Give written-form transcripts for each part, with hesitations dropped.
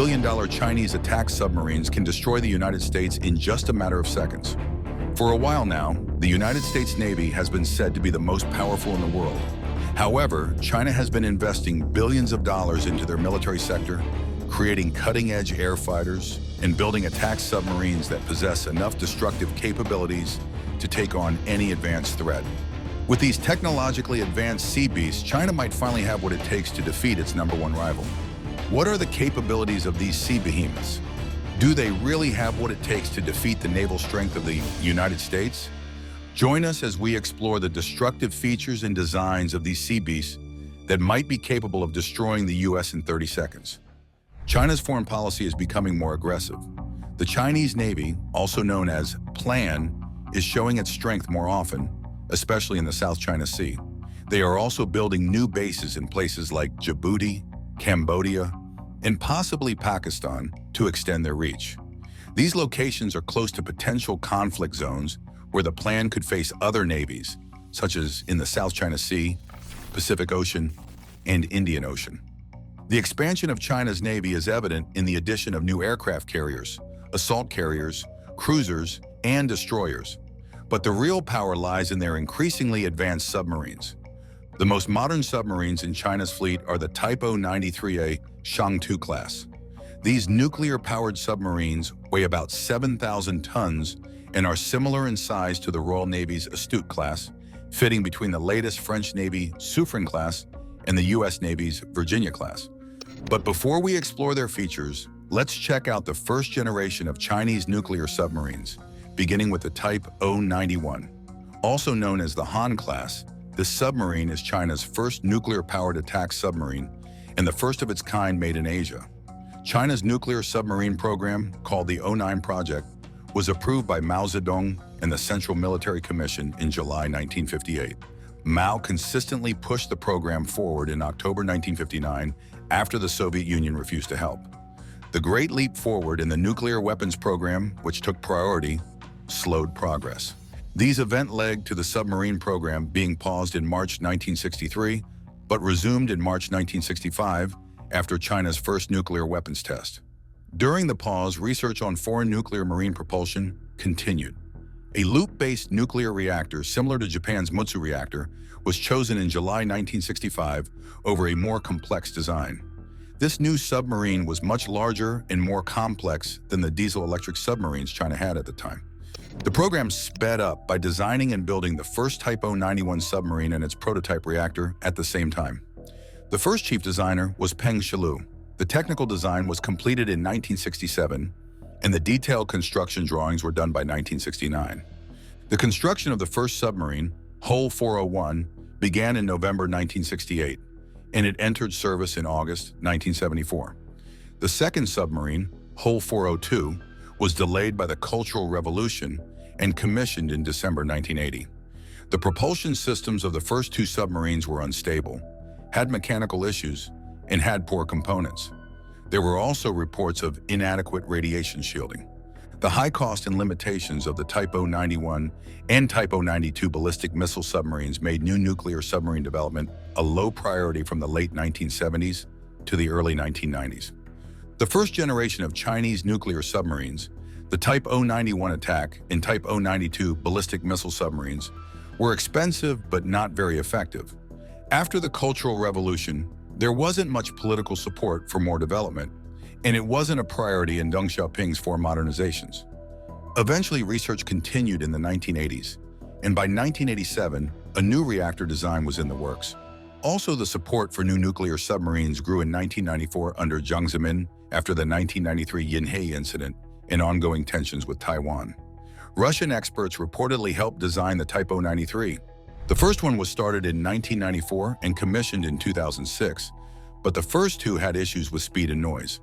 multi-billion-dollar Chinese attack submarines can destroy the United States in just a matter of seconds. For a while now, the United States Navy has been said to be the most powerful in the world. However, China has been investing billions of dollars into their military sector, creating cutting-edge air fighters, and building attack submarines that possess enough destructive capabilities to take on any advanced threat. With these technologically advanced sea beasts, China might finally have what it takes to defeat its #1 rival. What are the capabilities of these sea behemoths? Do they really have what it takes to defeat the naval strength of the United States? Join us as we explore the destructive features and designs of these sea beasts that might be capable of destroying the U.S. in 30 seconds. China's foreign policy is becoming more aggressive. The Chinese Navy, also known as Plan, is showing its strength more often, especially in the South China Sea. They are also building new bases in places like Djibouti, Cambodia, and possibly Pakistan to extend their reach. These locations are close to potential conflict zones where the Plan could face other navies, such as in the South China Sea, Pacific Ocean, and Indian Ocean. The expansion of China's Navy is evident in the addition of new aircraft carriers, assault carriers, cruisers, and destroyers. But the real power lies in their increasingly advanced submarines. The most modern submarines in China's fleet are the Type 093A Shangtu class. These nuclear-powered submarines weigh about 7,000 tons and are similar in size to the Royal Navy's Astute class, fitting between the latest French Navy Submarine class and the U.S. Navy's Virginia class. But before we explore their features, let's check out the first generation of Chinese nuclear submarines, beginning with the Type 091. Also known as the Han class, this submarine is China's first nuclear-powered attack submarine and the first of its kind made in Asia. China's nuclear submarine program, called the 09 Project, was approved by Mao Zedong and the Central Military Commission in July 1958. Mao consistently pushed the program forward in October 1959 after the Soviet Union refused to help. The Great Leap Forward in the nuclear weapons program, which took priority, slowed progress. These events led to the submarine program being paused in March 1963, but resumed in March 1965 after China's first nuclear weapons test. During the pause, research on foreign nuclear marine propulsion continued. A loop-based nuclear reactor similar to Japan's Mutsu reactor was chosen in July 1965 over a more complex design. This new submarine was much larger and more complex than the diesel-electric submarines China had at the time. The program sped up by designing and building the first Type 091 submarine and its prototype reactor at the same time. The first chief designer was Peng Shilu. The technical design was completed in 1967, and the detailed construction drawings were done by 1969. The construction of the first submarine, Hull 401, began in November 1968, and it entered service in August 1974. The second submarine, Hull 402, was delayed by the Cultural Revolution and commissioned in December 1980. The propulsion systems of the first two submarines were unstable, had mechanical issues, and had poor components. There were also reports of inadequate radiation shielding. The high cost and limitations of the Type 091 and Type 092 ballistic missile submarines made new nuclear submarine development a low priority from the late 1970s to the early 1990s. The first generation of Chinese nuclear submarines, the Type 091 attack and Type 092 ballistic missile submarines, were expensive but not very effective. After the Cultural Revolution, there wasn't much political support for more development, and it wasn't a priority in Deng Xiaoping's four modernizations. Eventually, research continued in the 1980s, and by 1987, a new reactor design was in the works. Also, the support for new nuclear submarines grew in 1994 under Jiang Zemin after the 1993 Yinhe incident and ongoing tensions with Taiwan. Russian experts reportedly helped design the Type 093. The first one was started in 1994 and commissioned in 2006, but the first two had issues with speed and noise.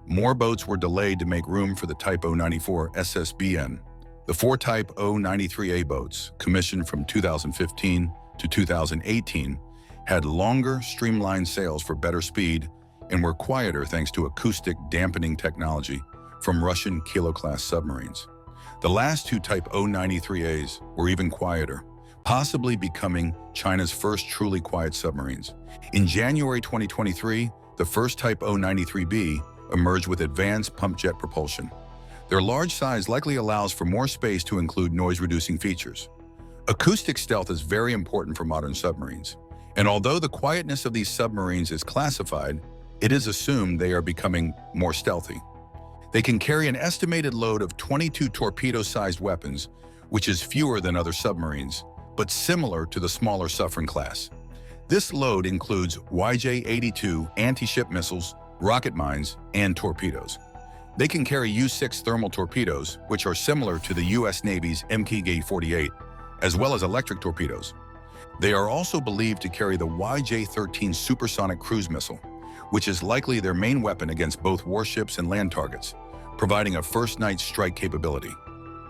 More boats were delayed to make room for the Type 094 SSBN. The four Type 093A boats, commissioned from 2015 to 2018, had longer, streamlined sails for better speed and were quieter thanks to acoustic dampening technology from Russian Kilo-class submarines. The last two Type 093As were even quieter, possibly becoming China's first truly quiet submarines. In January 2023, the first Type 093B emerged with advanced pump jet propulsion. Their large size likely allows for more space to include noise-reducing features. Acoustic stealth is very important for modern submarines, and although the quietness of these submarines is classified, it is assumed they are becoming more stealthy. They can carry an estimated load of 22 torpedo-sized weapons, which is fewer than other submarines, but similar to the smaller Submarine class. This load includes YJ-82 anti-ship missiles, rocket mines, and torpedoes. They can carry U-6 thermal torpedoes, which are similar to the U.S. Navy's MKG-48, as well as electric torpedoes. They are also believed to carry the YJ-13 supersonic cruise missile, which is likely their main weapon against both warships and land targets, providing a first-night strike capability.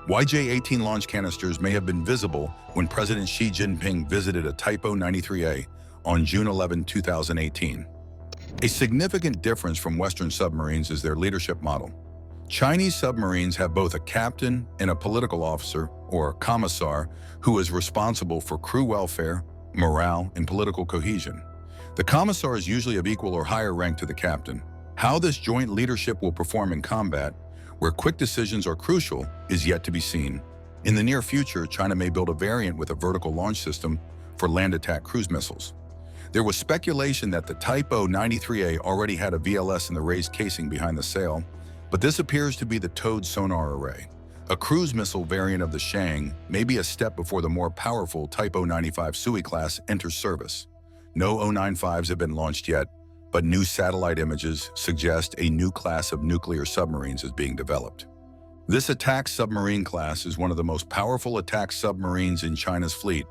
YJ-18 launch canisters may have been visible when President Xi Jinping visited a Type O-93A on June 11, 2018. A significant difference from Western submarines is their leadership model. Chinese submarines have both a captain and a political officer, or commissar, who is responsible for crew welfare, morale, and political cohesion. The commissar is usually of equal or higher rank to the captain. How this joint leadership will perform in combat, where quick decisions are crucial, is yet to be seen. In the near future, China may build a variant with a vertical launch system for land attack cruise missiles. There was speculation that the Type O-93A already had a VLS in the raised casing behind the sail, but this appears to be the towed sonar array. A cruise missile variant of the Shang may be a step before the more powerful Type O-95 Sui class enters service. No O-95s have been launched yet, but new satellite images suggest a new class of nuclear submarines is being developed. This attack submarine class is one of the most powerful attack submarines in China's fleet,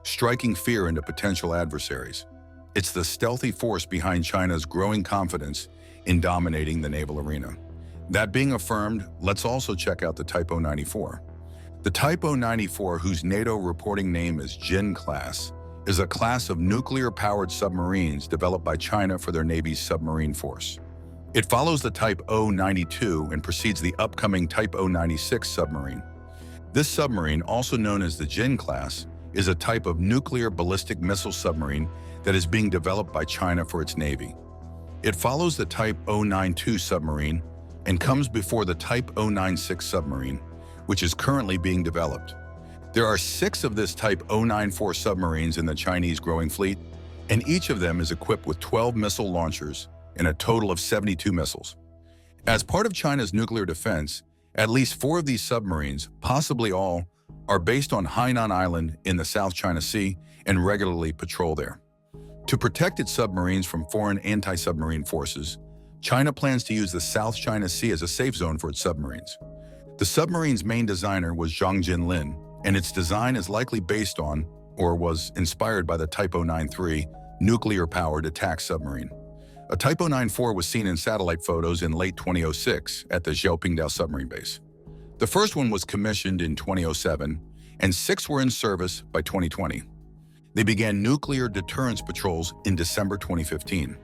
striking fear into potential adversaries. It's the stealthy force behind China's growing confidence in dominating the naval arena. That being affirmed, let's also check out the Type O-94. The Type O-94, whose NATO reporting name is Jin class, is a class of nuclear-powered submarines developed by China for their Navy's submarine force. It follows the Type O-92 and precedes the upcoming Type O-96 submarine. This submarine, also known as the Jin class, is a type of nuclear ballistic missile submarine that is being developed by China for its Navy. It follows the Type O-92 submarine and comes before the Type O-96 submarine, which is currently being developed. There are 6 of this Type O-94 submarines in the Chinese growing fleet, and each of them is equipped with 12 missile launchers and a total of 72 missiles. As part of China's nuclear defense, at least 4 of these submarines, possibly all, are based on Hainan Island in the South China Sea and regularly patrol there. To protect its submarines from foreign anti-submarine forces, China plans to use the South China Sea as a safe zone for its submarines. The submarine's main designer was Zhang Jinlin, and its design is likely based on, or was inspired by the Type O-93 nuclear-powered attack submarine. A Type O-94 was seen in satellite photos in late 2006 at the Xiaopingdao submarine base. The first one was commissioned in 2007, and 6 were in service by 2020. They began nuclear deterrence patrols in December 2015.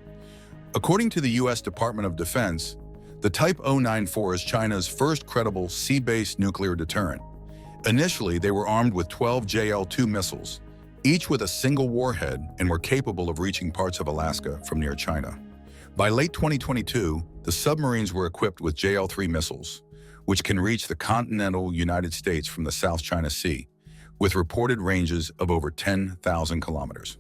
According to the U.S. Department of Defense, the Type O-94 is China's first credible sea-based nuclear deterrent. Initially, they were armed with 12 JL-2 missiles, each with a single warhead, and were capable of reaching parts of Alaska from near China. By late 2022, the submarines were equipped with JL-3 missiles, which can reach the continental United States from the South China Sea, with reported ranges of over 10,000 kilometers.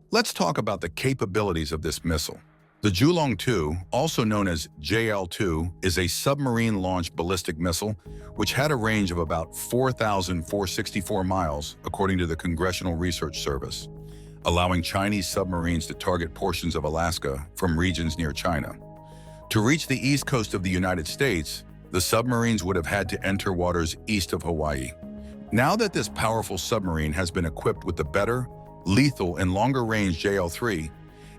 Let's talk about the capabilities of this missile. The Zhulong-2, also known as JL-2, is a submarine-launched ballistic missile which had a range of about 4,464 miles, according to the Congressional Research Service, allowing Chinese submarines to target portions of Alaska from regions near China. To reach the east coast of the United States, the submarines would have had to enter waters east of Hawaii. Now that this powerful submarine has been equipped with the better, lethal, and longer-range JL-3,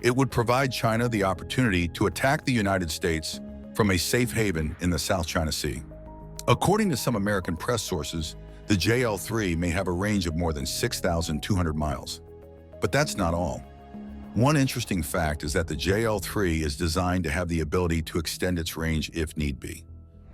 it would provide China the opportunity to attack the United States from a safe haven in the South China Sea. According to some American press sources, the JL-3 may have a range of more than 6,200 miles. But that's not all. One interesting fact is that the JL-3 is designed to have the ability to extend its range if need be.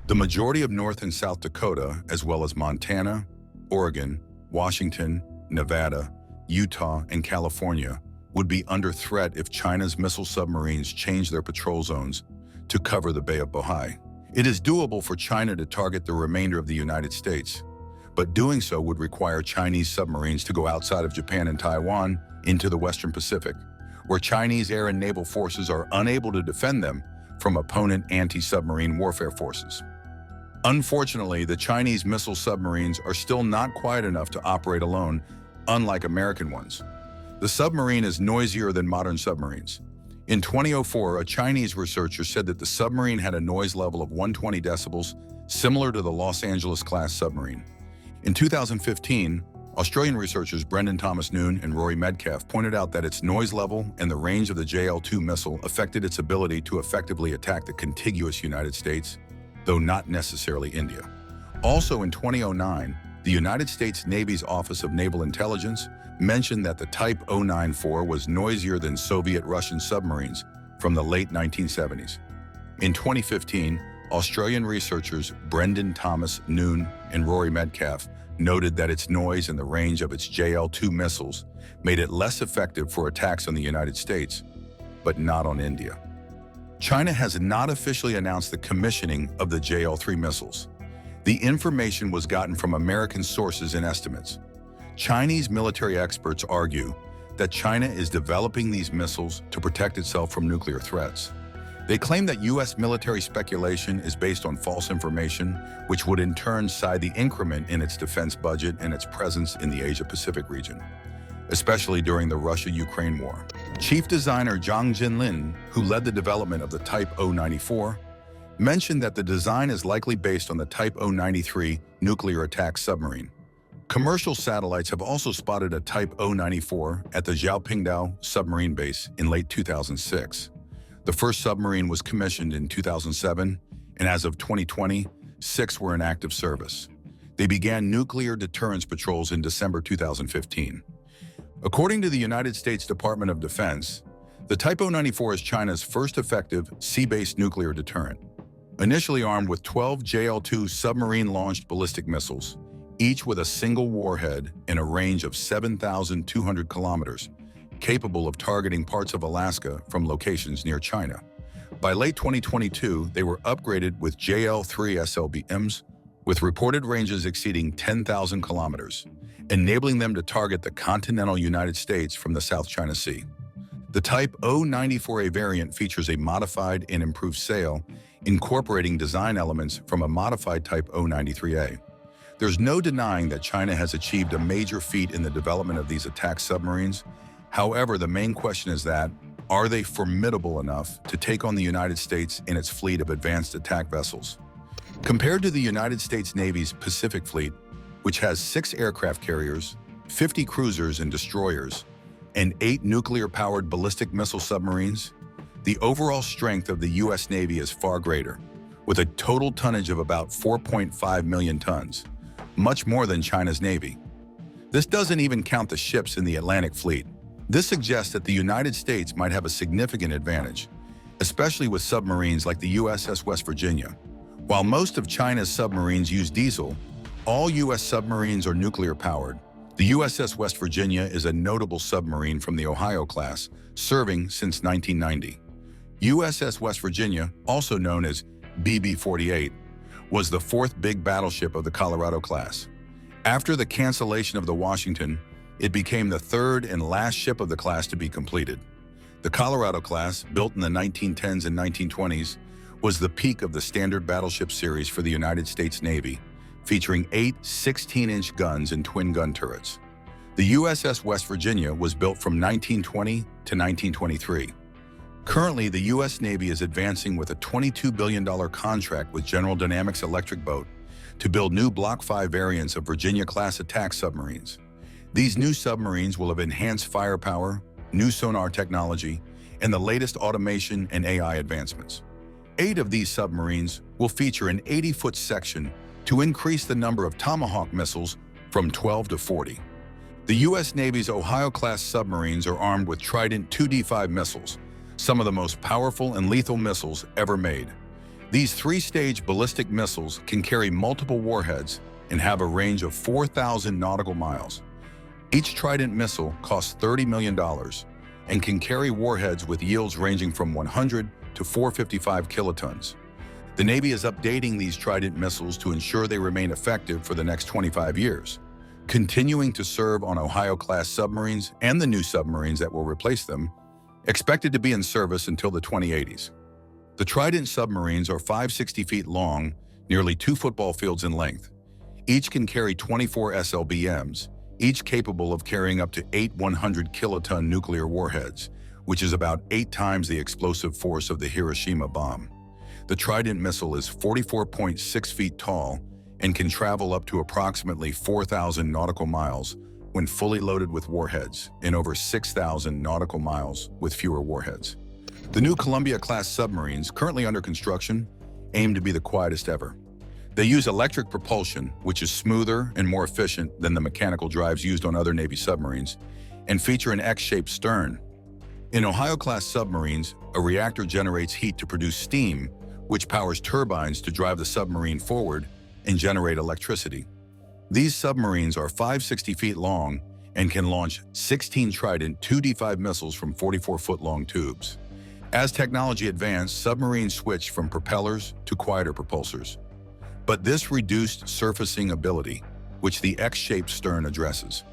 The majority of North and South Dakota, as well as Montana, Oregon, Washington, Nevada, Utah, and California, would be under threat if China's missile submarines change their patrol zones to cover the Bay of Bohai. It is doable for China to target the remainder of the United States, but doing so would require Chinese submarines to go outside of Japan and Taiwan into the Western Pacific, where Chinese air and naval forces are unable to defend them from opponent anti-submarine warfare forces. Unfortunately, the Chinese missile submarines are still not quiet enough to operate alone, unlike American ones. The submarine is noisier than modern submarines. In 2004, a Chinese researcher said that the submarine had a noise level of 120 decibels, similar to the Los Angeles-class submarine. In 2015, Australian researchers Brendan Thomas Noon and Rory Medcalf pointed out that its noise level and the range of the JL-2 missile affected its ability to effectively attack the contiguous United States, though not necessarily India. Also in 2009, the United States Navy's Office of Naval Intelligence mentioned that the Type 094 was noisier than Soviet-Russian submarines from the late 1970s. In 2015, Australian researchers Brendan Thomas Noon and Rory Medcalf noted that its noise and the range of its JL-2 missiles made it less effective for attacks on the United States, but not on India. China has not officially announced the commissioning of the JL-3 missiles. The information was gotten from American sources and estimates. Chinese military experts argue that China is developing these missiles to protect itself from nuclear threats. They claim that U.S. military speculation is based on false information, which would in turn cite the increment in its defense budget and its presence in the Asia-Pacific region, especially during the Russia-Ukraine war. Chief designer Zhang Jinlin, who led the development of the Type 094, mentioned that the design is likely based on the Type 093 nuclear attack submarine. Commercial satellites have also spotted a Type 094 at the Xiaopingdao submarine base in late 2006. The first submarine was commissioned in 2007, and as of 2020, 6 were in active service. They began nuclear deterrence patrols in December 2015. According to the United States Department of Defense, the Type 094 is China's first effective sea-based nuclear deterrent. Initially armed with 12 JL-2 submarine-launched ballistic missiles, each with a single warhead and a range of 7,200 kilometers, capable of targeting parts of Alaska from locations near China. By late 2022, they were upgraded with JL-3 SLBMs, with reported ranges exceeding 10,000 kilometers, enabling them to target the continental United States from the South China Sea. The Type 094A variant features a modified and improved sail, incorporating design elements from a modified Type 093A. There's no denying that China has achieved a major feat in the development of these attack submarines. However, the main question is that, are they formidable enough to take on the United States and its fleet of advanced attack vessels? Compared to the United States Navy's Pacific Fleet, which has 6 aircraft carriers, 50 cruisers and destroyers, and 8 nuclear-powered ballistic missile submarines, the overall strength of the U.S. Navy is far greater, with a total tonnage of about 4.5 million tons, much more than China's Navy. This doesn't even count the ships in the Atlantic Fleet. This suggests that the United States might have a significant advantage, especially with submarines like the USS West Virginia. While most of China's submarines use diesel, all U.S. submarines are nuclear-powered. The USS West Virginia is a notable submarine from the Ohio class, serving since 1990. USS West Virginia, also known as BB-48, was the 4th big battleship of the Colorado class. After the cancellation of the Washington, it became the 3rd and last ship of the class to be completed. The Colorado class, built in the 1910s and 1920s, was the peak of the standard battleship series for the United States Navy, featuring 8 16-inch guns and twin gun turrets. The USS West Virginia was built from 1920 to 1923. Currently, the U.S. Navy is advancing with a $22 billion contract with General Dynamics Electric Boat to build new Block 5 variants of Virginia-class attack submarines. These new submarines will have enhanced firepower, new sonar technology, and the latest automation and AI advancements. 8 of these submarines will feature an 80-foot section to increase the number of Tomahawk missiles from 12 to 40. The U.S. Navy's Ohio-class submarines are armed with Trident 2D5 missiles, some of the most powerful and lethal missiles ever made. These 3-stage ballistic missiles can carry multiple warheads and have a range of 4,000 nautical miles. Each Trident missile costs $30 million and can carry warheads with yields ranging from 100 to 455 kilotons. The Navy is updating these Trident missiles to ensure they remain effective for the next 25 years, continuing to serve on Ohio-class submarines and the new submarines that will replace them, expected to be in service until the 2080s. The Trident submarines are 560 feet long, nearly 2 football fields in length. Each can carry 24 SLBMs, each capable of carrying up to 8 100-kiloton nuclear warheads, which is about 8 times the explosive force of the Hiroshima bomb. The Trident missile is 44.6 feet tall and can travel up to approximately 4,000 nautical miles when fully loaded with warheads, and over 6,000 nautical miles with fewer warheads. The new Columbia-class submarines, currently under construction, aim to be the quietest ever. They use electric propulsion, which is smoother and more efficient than the mechanical drives used on other Navy submarines, and feature an X-shaped stern. In Ohio-class submarines, a reactor generates heat to produce steam, which powers turbines to drive the submarine forward and generate electricity. These submarines are 560 feet long and can launch 16 Trident 2D5 missiles from 44-foot-long tubes. As technology advanced, submarines switched from propellers to quieter propulsors. But this reduced surfacing ability, which the X-shaped stern addresses.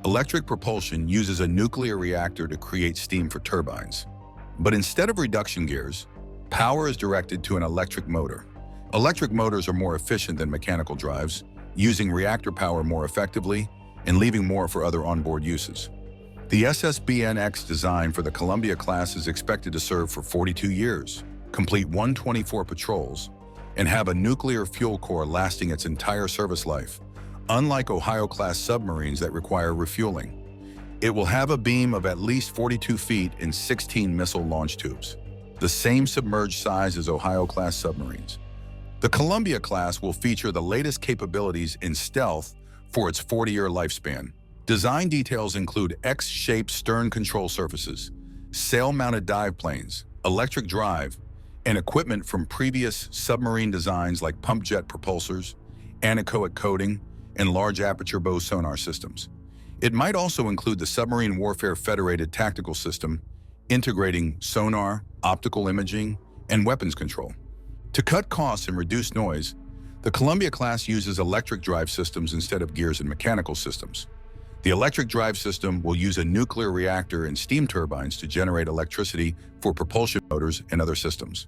Electric propulsion uses a nuclear reactor to create steam for turbines. But instead of reduction gears, power is directed to an electric motor. Electric motors are more efficient than mechanical drives, using reactor power more effectively and leaving more for other onboard uses. The SSBN-X design for the Columbia class is expected to serve for 42 years, complete 124 patrols, and have a nuclear fuel core lasting its entire service life, unlike Ohio-class submarines that require refueling. It will have a beam of at least 42 feet and 16 missile launch tubes, the same submerged size as Ohio-class submarines. The Columbia class will feature the latest capabilities in stealth for its 40-year lifespan. Design details include X-shaped stern control surfaces, sail-mounted dive planes, electric drive, and equipment from previous submarine designs like pump jet propulsors, anechoic coating, and large aperture bow sonar systems. It might also include the Submarine Warfare Federated Tactical System, integrating sonar, optical imaging, and weapons control. To cut costs and reduce noise, the Columbia class uses electric drive systems instead of gears and mechanical systems. The electric drive system will use a nuclear reactor and steam turbines to generate electricity for propulsion motors and other systems.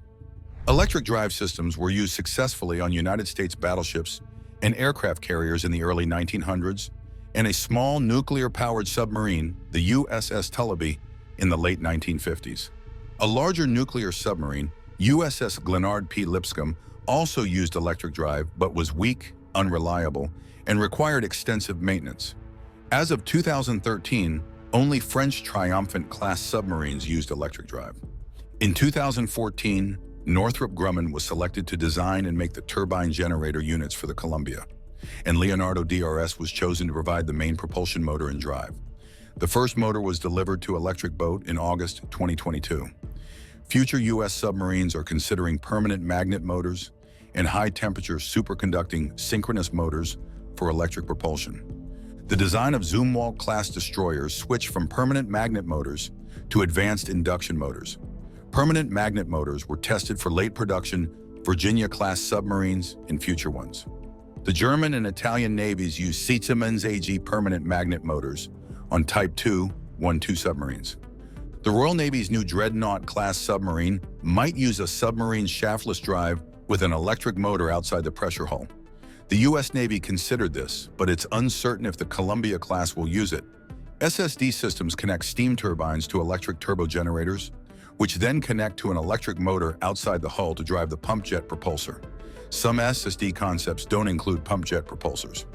Electric drive systems were used successfully on United States battleships and aircraft carriers in the early 1900s, and a small nuclear-powered submarine, the USS Tullabee, in the late 1950s. A larger nuclear submarine, USS Glenard P. Lipscomb, also used electric drive but was weak, unreliable, and required extensive maintenance. As of 2013, only French Triomphant-class submarines used electric drive. In 2014, Northrop Grumman was selected to design and make the turbine generator units for the Columbia, and Leonardo DRS was chosen to provide the main propulsion motor and drive. The first motor was delivered to Electric Boat in August 2022. Future U.S. submarines are considering permanent magnet motors and high-temperature superconducting synchronous motors for electric propulsion. The design of Zumwalt-class destroyers switched from permanent magnet motors to advanced induction motors. Permanent magnet motors were tested for late-production Virginia-class submarines and future ones. The German and Italian navies used Siemens AG permanent magnet motors on Type 2-12 submarines. The Royal Navy's new Dreadnought-class submarine might use a submarine shaftless drive with an electric motor outside the pressure hull. The U.S. Navy considered this, but it's uncertain if the Columbia class will use it. SSD systems connect steam turbines to electric turbo generators, which then connect to an electric motor outside the hull to drive the pump jet propulsor. Some SSD concepts don't include pump jet propulsors.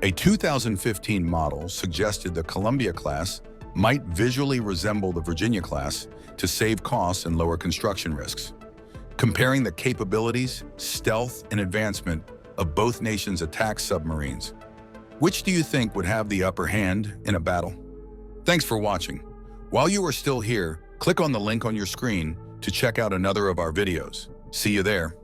A 2015 model suggested the Columbia class might visually resemble the Virginia class to save costs and lower construction risks. Comparing the capabilities, stealth, and advancement of both nations' attack submarines, which do you think would have the upper hand in a battle? Thanks for watching. While you are still here, click on the link on your screen to check out another of our videos. See you there.